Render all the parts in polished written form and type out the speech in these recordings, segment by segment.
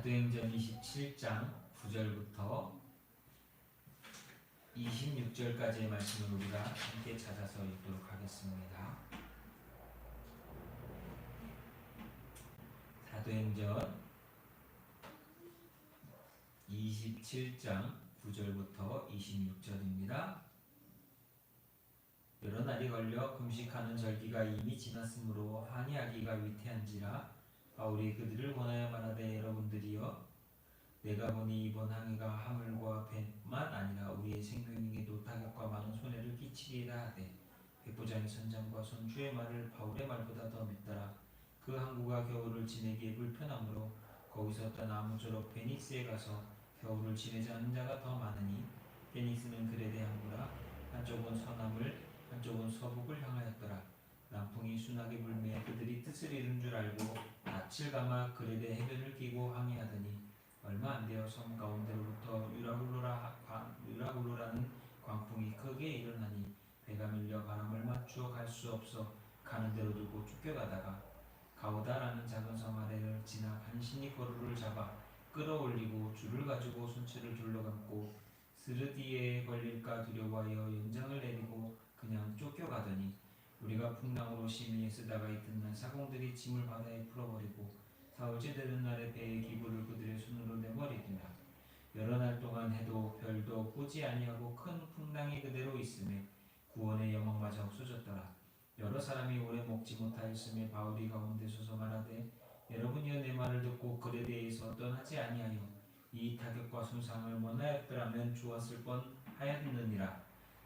사도행전 27장 9절부터 26절까지의 말씀을 우리가 함께 찾아서 읽도록 하겠습니다. 사도행전 27장 9절부터 26절입니다. 여러 날이 걸려 금식하는 절기가 이미 지났으므로 항의하기가 위태한지라 바울이 그들을 권하여 말하되, 여러분들이여, 내가 보니 이번 항해가 하물과 배만 아니라 우리의 생명에도 타격과 많은 손해를 끼치리이다 하되, 백부장의 선장과 선주의 말을 바울의 말보다 더 믿더라. 그 항구가 겨울을 지내기에 불편하므로 거기서 떠나 아무쪼록 베니스에 가서 겨울을 지내자 하는 자가 더 많으니, 베니스는 그레데 항구라. 한쪽은 서남을 한쪽은 서북을 향하였더라. 남풍이 순하게 불매 그들이 뜻을 이룬 줄 알고 낯을 감아 그레데 해변을 끼고 항해하더니 얼마 안 되어 섬 가운데로부터 유라굴로라는 광풍이 크게 일어나니 배가 밀려 바람을 맞추어 갈 수 없어 가는 대로 두고 쫓겨가다가 가오다라는 작은 섬 아래를 지나 간신히 거루를 잡아 끌어올리고 줄을 가지고 손치를 둘러 감고 스르디에 걸릴까 두려워하여 연장을 내리고 그냥 쫓겨가더니 우리가 풍랑으로 심히 애쓰다가 이튿날 사공들이 짐을 바다에 풀어버리고 사흘째 되는 날에 배의 기부를 그들의 손으로 내버리니라. 여러 날 동안 해도 별도 보지 아니하고 큰 풍랑이 그대로 있음에 구원의 영광마저 없어졌더라. 여러 사람이 오래 먹지 못하였음에 바울이 가운데 서서 말하되, 여러분이여, 내 말을 듣고 그에 대해서 떠나지 아니하여 이 타격과 손상을 원하였더라면 좋았을 뻔하였느니라.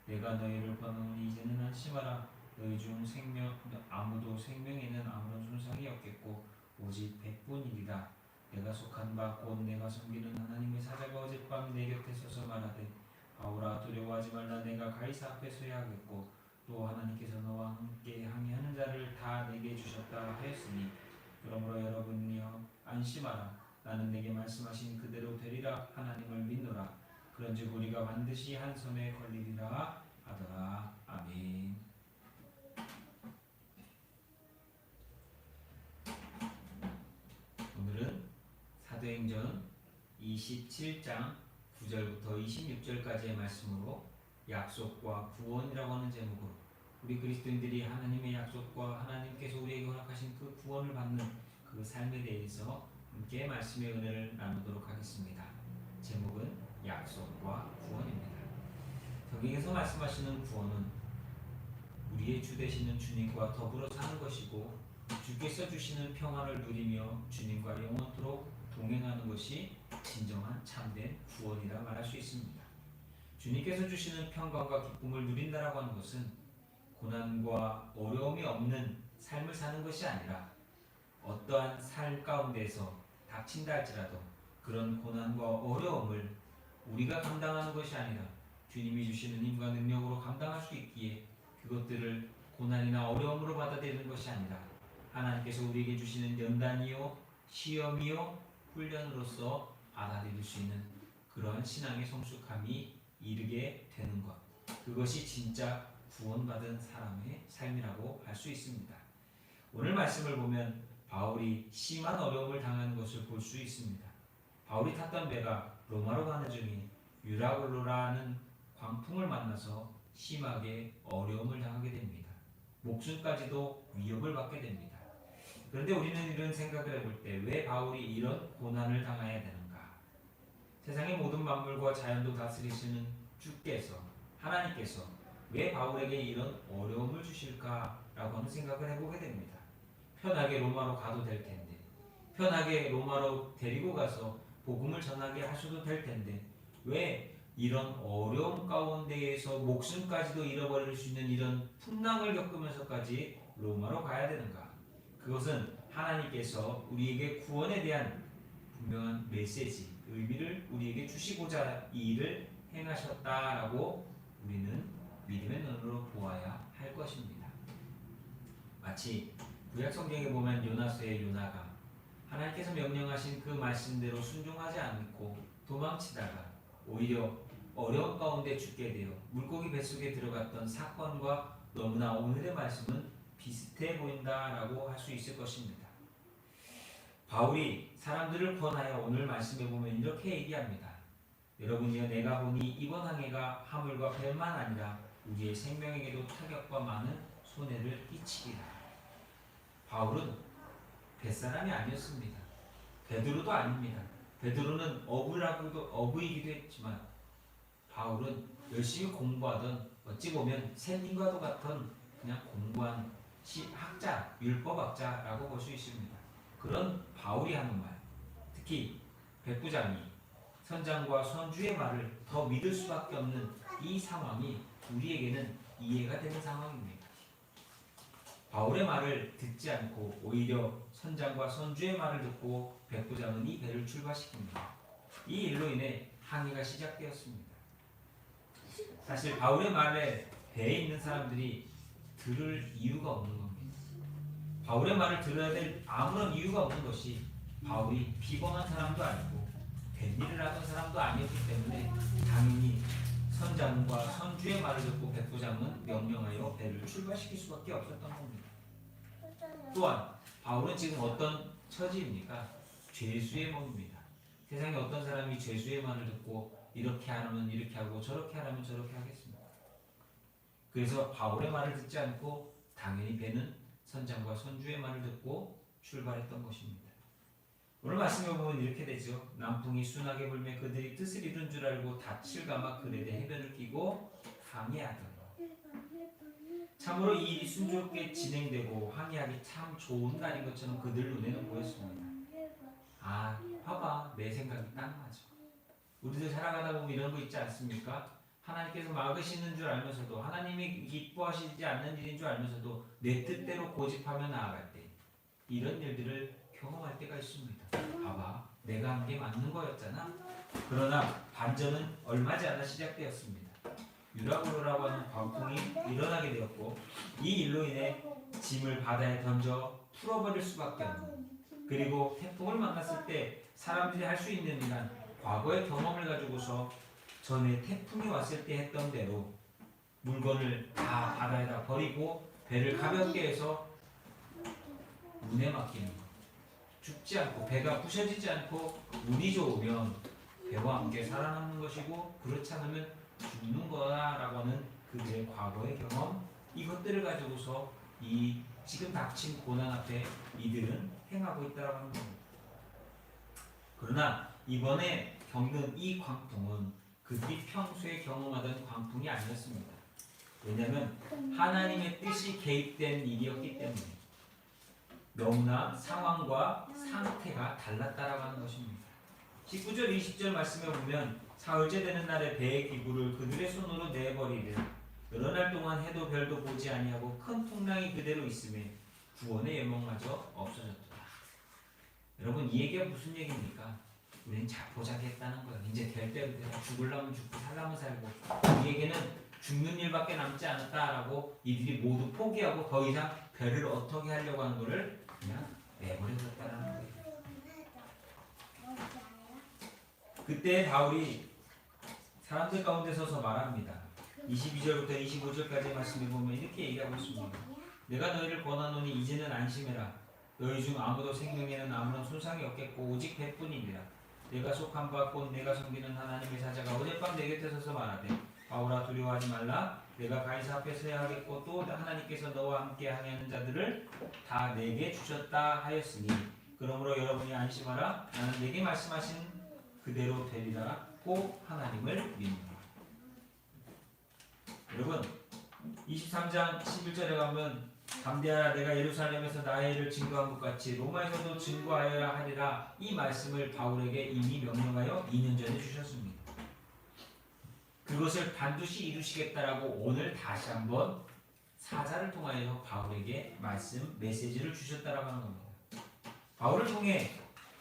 내가 너희를 권하노니 이제는 안심하라. 너희 중 아무도 생명에는 아무런 손상이 없겠고 오직 백분이리라. 내가 속한 바 곧 내가 섬기는 하나님의 사자가 어젯밤 내 곁에 서서 말하되, 바울아, 두려워하지 말라. 내가 가이사 앞에 서야 하겠고 또 하나님께서 너와 함께 항해하는 자를 다 내게 주셨다 하였으니, 그러므로 여러분이여 안심하라. 나는 내게 말씀하신 그대로 되리라 하나님을 믿노라. 그런즉 우리가 반드시 한 섬에 걸리리라 하더라. 아멘. 오늘은 사도행전 27장 9절부터 26절까지의 말씀으로 약속과 구원이라고 하는 제목으로 우리 그리스도인들이 하나님의 약속과 하나님께서 우리에게 허락하신 그 구원을 받는 그 삶에 대해서 함께 말씀의 은혜를 나누도록 하겠습니다. 제목은 약속과 구원입니다. 성경에서 말씀하시는 구원은 우리의 주 되시는 주님과 더불어 사는 것이고, 주께서 주시는 평안을 누리며 주님과 영원토록 동행하는 것이 진정한 참된 구원이라 말할 수 있습니다. 주님께서 주시는 평강과 기쁨을 누린다라고 하는 것은 고난과 어려움이 없는 삶을 사는 것이 아니라, 어떠한 삶 가운데서 닥친다 할지라도 그런 고난과 어려움을 우리가 감당하는 것이 아니라 주님이 주시는 힘과 능력으로 감당할 수 있기에, 그것들을 고난이나 어려움으로 받아들이는 것이 아니라 하나님께서 우리에게 주시는 연단이요, 시험이요, 훈련으로서 받아들일 수 있는 그러한 신앙의 성숙함이 이르게 되는 것, 그것이 진짜 구원받은 사람의 삶이라고 할 수 있습니다. 오늘 말씀을 보면 바울이 심한 어려움을 당하는 것을 볼 수 있습니다. 바울이 탔던 배가 로마로 가는 중에 유라굴로라는 광풍을 만나서 심하게 어려움을 당하게 됩니다. 목숨까지도 위협을 받게 됩니다. 그런데 우리는 이런 생각을 해볼 때, 왜 바울이 이런 고난을 당해야 되는가? 세상의 모든 만물과 자연도 다스리시는 주께서, 하나님께서 왜 바울에게 이런 어려움을 주실까라고 하는 생각을 해보게 됩니다. 편하게 로마로 가도 될 텐데, 편하게 로마로 데리고 가서 복음을 전하게 하셔도 될 텐데, 왜 이런 어려움 가운데에서 목숨까지도 잃어버릴 수 있는 이런 풍랑을 겪으면서까지 로마로 가야 되는가? 그것은 하나님께서 우리에게 구원에 대한 분명한 메시지, 의미를 우리에게 주시고자 이 일을 행하셨다라고 우리는 믿음의 눈으로 보아야 할 것입니다. 마치 구약 성경에 보면 요나서의 요나가 하나님께서 명령하신 그 말씀대로 순종하지 않고 도망치다가 오히려 어려운 가운데 죽게 되어 물고기 뱃속에 들어갔던 사건과 너무나 오늘의 말씀은 비슷해 보인다라고 할 수 있을 것입니다. 바울이 사람들을 권하여 오늘 말씀해 보면 이렇게 얘기합니다. 여러분이여 내가 보니 이번 항해가 화물과 배만 아니라 우리의 생명에게도 타격과 많은 손해를 끼치리라. 바울은 뱃사람이 아니었습니다. 베드로도 아닙니다. 베드로는 어부이기도 했지만 바울은 열심히 공부하던 어찌 보면 샌님과도 같은 그냥 공부한 학자, 율법학자라고 볼 수 있습니다. 그런 바울이 하는 말, 특히 백부장이 선장과 선주의 말을 더 믿을 수밖에 없는 이 상황이 우리에게는 이해가 되는 상황입니다. 바울의 말을 듣지 않고 오히려 선장과 선주의 말을 듣고 백부장은 이 배를 출발시킵니다. 이 일로 인해 항해가 시작되었습니다. 사실 바울의 말에 배에 있는 사람들이 들을 이유가 없는 겁니다. 바울의 말을 들어야 될 아무런 이유가 없는 것이 바울이 피곤한 사람도 아니고 뱃일을 하던 사람도 아니었기 때문에 당연히 선장과 선주의 말을 듣고 백부장은 명령하여 배를 출발시킬 수밖에 없었던 겁니다. 또한 바울은 지금 어떤 처지입니까? 죄수의 몸입니다. 세상에 어떤 사람이 죄수의 말을 듣고 이렇게 하면 이렇게 하고 저렇게 하면 저렇게 하겠습니다. 그래서 바울의 말을 듣지 않고 당연히 배는 선장과 선주의 말을 듣고 출발했던 것입니다. 오늘 말씀에 보면 이렇게 되죠. 남풍이 순하게 불매 그들이 뜻을 이룬 줄 알고 닻을 감아 그네에 해변을 끼고 항해하더라. 참으로 이 일이 순조롭게 진행되고 항해하기 참 좋은 날인 것처럼 그들 눈에는 보였습니다. 아, 봐봐, 내 생각이 딱 맞아. 우리들 살아가다 보면 이런 거 있지 않습니까? 하나님께서 막으시는 줄 알면서도 하나님이 기뻐하시지 않는 일인 줄 알면서도 내 뜻대로 고집하며 나아갈 때 이런 일들을 경험할 때가 있습니다. 봐봐, 내가 한 게 맞는 거였잖아. 그러나 반전은 얼마 지 않아 시작되었습니다. 유라굴로라고 하는 광풍이 일어나게 되었고 이 일로 인해 짐을 바다에 던져 풀어버릴 수밖에 없는, 그리고 태풍을 만났을 때 사람들이 할 수 있는 일은 과거의 경험을 가지고서 전에 태풍이 왔을 때 했던 대로 물건을 다 바다에다 버리고 배를 가볍게 해서 운에 맡기는 것. 죽지 않고 배가 부셔지지 않고 운이 좋으면 배와 함께 살아남는 것이고 그렇지 않으면 죽는 거라고 하는 그들의 과거의 경험, 이것들을 가지고서 이 지금 닥친 고난 앞에 이들은 행하고 있다고 하는 겁니다. 그러나 이번에 겪는 이 광풍은 그들이 평소에 경험하던 광풍이 아니었습니다. 왜냐하면 하나님의 뜻이 개입된 일이었기 때문에 너무나 상황과 상태가 달랐다라고 하는 것입니다. 19절 20절 말씀에 보면 사흘째 되는 날에 배의 기구를 그들의 손으로 내버리되 여러 날 동안 해도 별도 보지 아니하고 큰 풍랑이 그대로 있음에 구원의 예목마저 없어졌더라. 여러분, 이 얘기가 무슨 얘기입니까? 우리는 자포자기했다는 거예요. 이제 될 대로 되라. 죽으려면 죽고 살려면 살고 우리에게는 죽는 일밖에 남지 않았다라고 이들이 모두 포기하고 더 이상 배를 어떻게 하려고 하는 것을 그냥 내버려뒀다는 거예요. 그때 바울이 사람들 가운데 서서 말합니다. 22절부터 25절까지 말씀을 보면 이렇게 얘기하고 있습니다. 내가 너희를 권하노니 이제는 안심해라. 너희 중 아무도 생명에는 아무런 손상이 없겠고 오직 배뿐이니라. 내가 속한 바 곧 내가 섬기는 하나님의 사자가 어젯밤 내 곁에 서서 말하되 바울아 두려워하지 말라. 내가 가이사 앞에 서야 하겠고 또 하나님께서 너와 함께 항해하는 자들을 다 내게 주셨다 하였으니 그러므로 여러분이 안심하라. 나는 내게 말씀하신 그대로 되리라 고 하나님을 믿노라. 여러분, 23장 11절에 가면 담대하라. 내가 예루살렘에서 나의 일을 증거한 것 같이 로마에서도 증거하여야 하리라. 이 말씀을 바울에게 이미 명령하여 2년 전에 주셨습니다. 그것을 반드시 이루시겠다라고 오늘 다시 한번 사자를 통하여 바울에게 메시지를 주셨다라고 하는 겁니다. 바울을 통해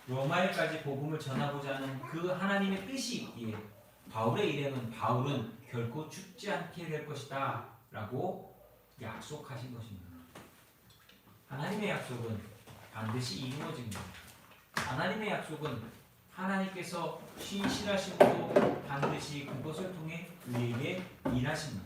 로마에까지 복음을 전하고자 하는 그 하나님의 뜻이 있기에 바울의 일행은 바울은 결코 죽지 않게 될 것이다 라고 약속하신 것입니다. 하나님의 약속은 반드시 이루어집니다. 하나님의 약속은 하나님께서 신실하심으로 반드시 그것을 통해 우리에게 일하십니다.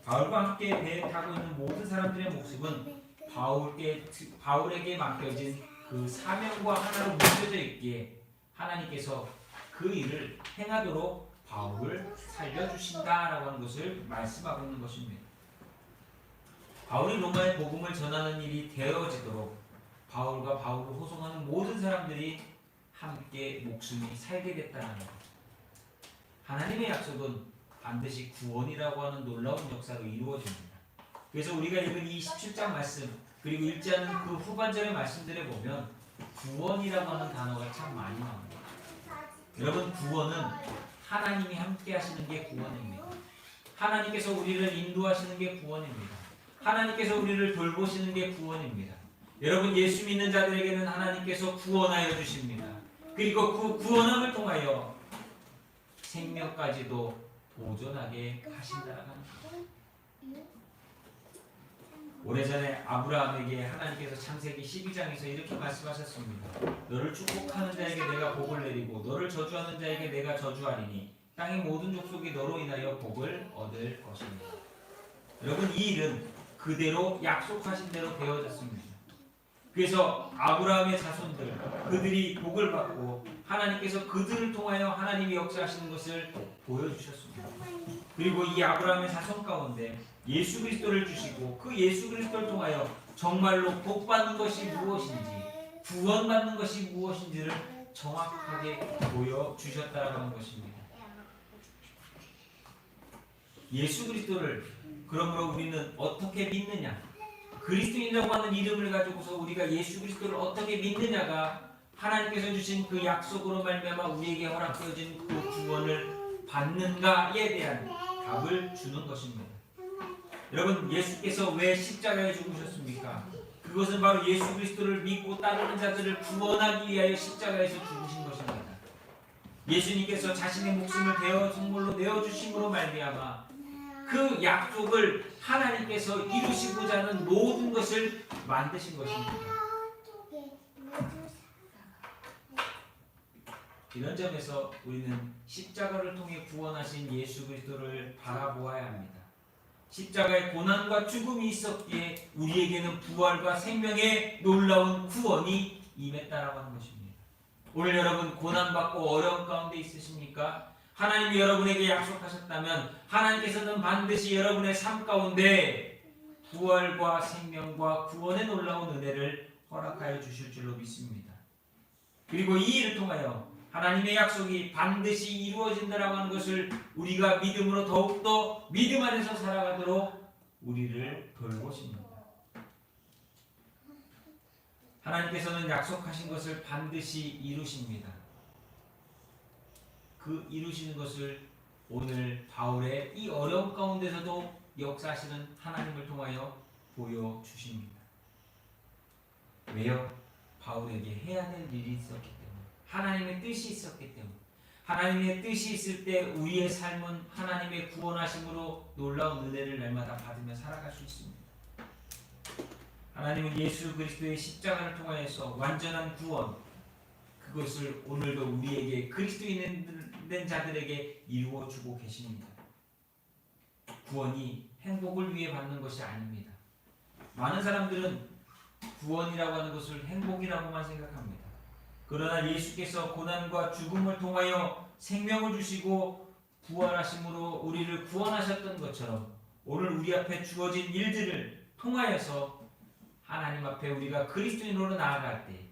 바울과 함께 배에 타고 있는 모든 사람들의 목숨은 바울에게 맡겨진 그 사명과 하나로 묶여져 있기에 하나님께서 그 일을 행하도록 바울을 살려주신다라고 하는 것을 말씀하고 있는 것입니다. 바울이 로마의 복음을 전하는 일이 되어지도록 바울과 바울을 호송하는 모든 사람들이 함께 목숨이 살게 됐다는 것. 하나님의 약속은 반드시 구원이라고 하는 놀라운 역사로 이루어집니다. 그래서 우리가 읽은 이 17장 말씀 그리고 읽지 않은 그 후반절의 말씀들에 보면 구원이라고 하는 단어가 참 많이 나옵니다. 여러분, 구원은 하나님이 함께 하시는 게 구원입니다. 하나님께서 우리를 인도하시는 게 구원입니다. 하나님께서 우리를 돌보시는 게 구원입니다. 여러분, 예수 믿는 자들에게는 하나님께서 구원하여 주십니다. 그리고 그 구원함을 통하여 생명까지도 보존하게 하신다는 겁니다. 오래전에 아브라함에게 하나님께서 창세기 12장에서 이렇게 말씀하셨습니다. 너를 축복하는 자에게 내가 복을 내리고 너를 저주하는 자에게 내가 저주하리니 땅의 모든 족속이 너로 인하여 복을 얻을 것입니다. 여러분, 이 일은 그대로 약속하신 대로 되어졌습니다. 그래서 아브라함의 자손들, 그들이 복을 받고 하나님께서 그들을 통하여 하나님이 역사하시는 것을 보여주셨습니다. 그리고 이 아브라함의 자손 가운데 예수 그리스도를 주시고 그 예수 그리스도를 통하여 정말로 복받는 것이 무엇인지, 구원받는 것이 무엇인지를 정확하게 보여주셨다는 것입니다. 예수 그리스도를 그러므로 우리는 어떻게 믿느냐? 그리스도인이라고 하는 이름을 가지고서 우리가 예수 그리스도를 어떻게 믿느냐가 하나님께서 주신 그 약속으로 말미암아 우리에게 허락되어진 그 구원을 받는가에 대한 답을 주는 것입니다. 여러분, 예수께서 왜 십자가에 죽으셨습니까? 그것은 바로 예수 그리스도를 믿고 따르는 자들을 구원하기 위하여 십자가에서 죽으신 것입니다. 예수님께서 자신의 목숨을 대여 선물로 내어주심으로 말미암아 그 약속을 하나님께서 이루시고자 하는 모든 것을 만드신 것입니다. 이런 점에서 우리는 십자가를 통해 구원하신 예수 그리스도를 바라보아야 합니다. 십자가의 고난과 죽음이 있었기에 우리에게는 부활과 생명의 놀라운 구원이 임했다라고 하는 것입니다. 오늘 여러분 고난받고 어려운 가운데 있으십니까? 하나님이 여러분에게 약속하셨다면 하나님께서는 반드시 여러분의 삶 가운데 부활과 생명과 구원의 놀라운 은혜를 허락하여 주실 줄로 믿습니다. 그리고 이 일을 통하여 하나님의 약속이 반드시 이루어진다라고 하는 것을 우리가 믿음으로 더욱더 믿음 안에서 살아가도록 우리를 돌보십니다. 하나님께서는 약속하신 것을 반드시 이루십니다. 그 이루시는 것을 오늘 바울의 이 어려운 가운데서도 역사하시는 하나님을 통하여 보여주십니다. 왜요? 바울에게 해야 될 일이 있었기 때문에, 하나님의 뜻이 있었기 때문에, 하나님의 뜻이 있을 때 우리의 삶은 하나님의 구원하심으로 놀라운 은혜를 날마다 받으며 살아갈 수 있습니다. 하나님은 예수 그리스도의 십자가를 통하여서 완전한 구원, 그것을 오늘도 우리에게 그리스도인 된 자들에게 이루어주고 계십니다. 구원이 행복을 위해 받는 것이 아닙니다. 많은 사람들은 구원이라고 하는 것을 행복이라고만 생각합니다. 그러나 예수께서 고난과 죽음을 통하여 생명을 주시고 부활하심으로 우리를 구원하셨던 것처럼 오늘 우리 앞에 주어진 일들을 통하여서 하나님 앞에 우리가 그리스도인으로 나아갈 때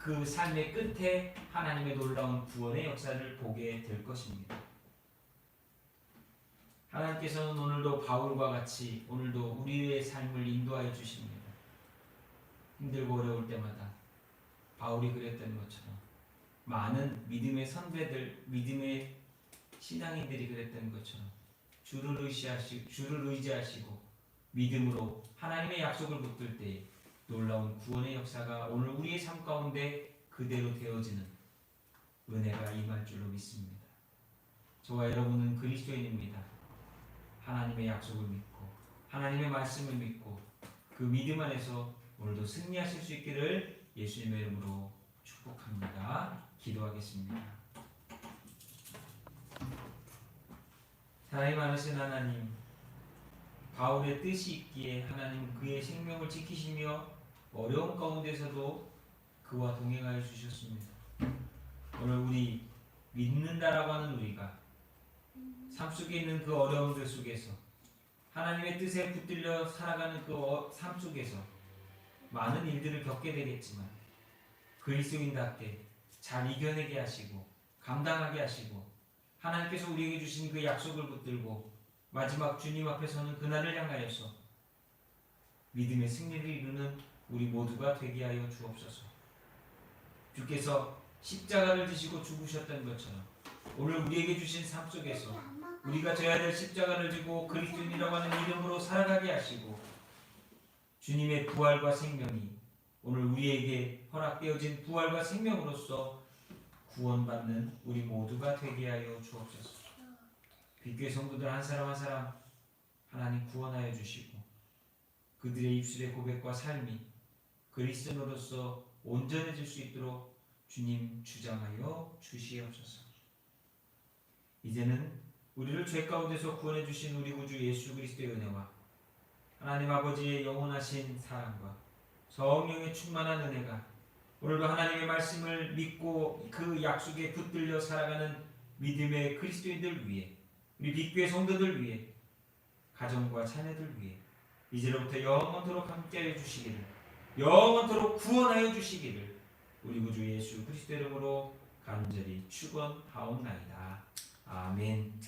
그 삶의 끝에 하나님의 놀라운 구원의 역사를 보게 될 것입니다. 하나님께서는 오늘도 바울과 같이 오늘도 우리의 삶을 인도하여 주십니다. 힘들고 어려울 때마다 바울이 그랬던 것처럼 많은 믿음의 선배들, 믿음의 신앙인들이 그랬던 것처럼 주를 의지하시고 믿음으로 하나님의 약속을 붙들 때 놀라운 구원의 역사가 오늘 우리의 삶 가운데 그대로 되어지는 은혜가 임할 줄로 믿습니다. 저와 여러분은 그리스도인입니다. 하나님의 약속을 믿고 하나님의 말씀을 믿고 그 믿음 안에서 오늘도 승리하실 수 있기를 예수님의 이름으로 축복합니다. 기도하겠습니다. 사랑이 많으신 하나님, 바울의 뜻이 있기에 하나님 그의 생명을 지키시며 어려운 가운데서도 그와 동행하여 주셨습니다. 오늘 우리 믿는다라고 하는 우리가 삶 속에 있는 그 어려움들 속에서 하나님의 뜻에 붙들려 살아가는 그 삶 속에서 많은 일들을 겪게 되겠지만 그리스도인답게 잘 이겨내게 하시고 감당하게 하시고 하나님께서 우리에게 주신 그 약속을 붙들고 마지막 주님 앞에 서는 그날을 향하여서 믿음의 승리를 이루는 우리 모두가 되게 하여 주옵소서. 주께서 십자가를 지시고 죽으셨던 것처럼 오늘 우리에게 주신 삶 속에서 우리가 져야 될 십자가를 지고 그리스도인이라고 하는 이름으로 살아가게 하시고 주님의 부활과 생명이 오늘 우리에게 허락되어진 부활과 생명으로서 구원받는 우리 모두가 되게 하여 주옵소서. 빛교회 성도들 한 사람 한 사람 하나님 구원하여 주시고 그들의 입술의 고백과 삶이 그리스도인으로서 온전해질 수 있도록 주님 주장하여 주시옵소서. 이제는 우리를 죄 가운데서 구원해 주신 우리 구주 예수 그리스도의 은혜와 하나님 아버지의 영원하신 사랑과 성령의 충만한 은혜가 오늘도 하나님의 말씀을 믿고 그 약속에 붙들려 살아가는 믿음의 그리스도인들 위해 우리 빛교회 성도들 위해 가정과 자녀들 위해 이제로부터 영원토록 함께하여 주시기를 영원토록 구원하여 주시기를 우리 구주 예수 그리스도 이름으로 간절히 축원하옵나이다. 아멘.